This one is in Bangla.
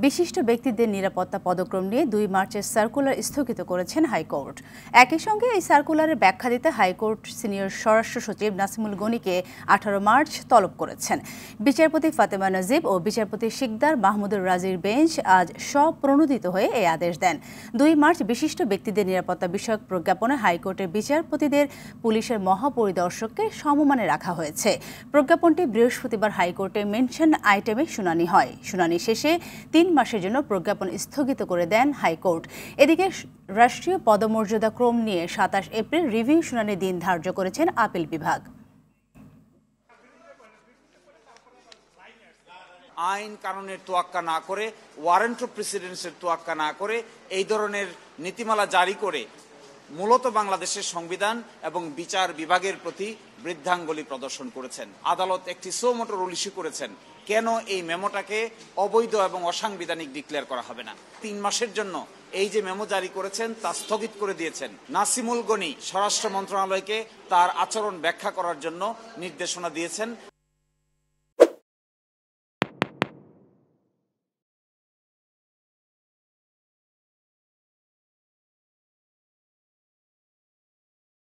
বিশিষ্ট ব্যক্তিদের নিরাপত্তা পদক্রম নিয়ে ২ মার্চের সার্কুলার স্থগিত করেছেন হাইকোর্ট। একই সঙ্গে এই সার্কুলারের ব্যাখ্যা দিতে হাইকোর্ট সিনিয়র স্বরাষ্ট্র সচিব নাসিমুল গনিকে ১৮ মার্চ তলব করেছেন। বিচারপতি ফাতেমা নজিব ও বিচারপতি শিকদার মাহমুদুর রাজির বেঞ্চ আজ স্বপ্রণোদিত হয়ে এই আদেশ দেন। ২ মার্চ বিশিষ্ট ব্যক্তিদের নিরাপত্তা বিষয়ক প্রজ্ঞাপনে হাইকোর্টের বিচারপতিদের পুলিশের মহাপরিদর্শককে সমমানে রাখা হয়েছে। প্রজ্ঞাপনটি বৃহস্পতিবার হাইকোর্টে মেনশন আইটেমে শুনানি হয়। শুনানি শেষে ৩ মাসের জন্য প্রজ্ঞাপন স্থগিত করে দেন হাইকোর্ট। এদিকে রাষ্ট্রীয় পদমর্যাদা ক্রম নিয়ে ২৭ এপ্রিল রিভিউ শুনানির দিন ধার্য করেছেন আপিল বিভাগ। আইন কানুনের তোয়াক্কা না করে, ওয়ারেন্ট অফ প্রেসিডেন্সের তোয়াক্কা না করে এই ধরনের নীতিমালা জারি করে মূলত বাংলাদেশের সংবিধান এবং বিচার বিভাগের প্রতি বৃদ্ধাঙ্গুলি প্রদর্শন করেছেন। আদালত একটি সো মোটো রুল ইস্যু করেছেন, কেন এই মেমোটাকে অবৈধ এবং অসাংবিধানিক ডিক্লেয়ার করা হবে না। ৩ মাসের জন্য এই যে মেমো জারি করেছেন তা স্থগিত করে দিয়েছেন। নাসিমুল গনি স্বরাষ্ট্র মন্ত্রণালয়কে তার আচরণ ব্যাখ্যা করার জন্য নির্দেশনা দিয়েছেন।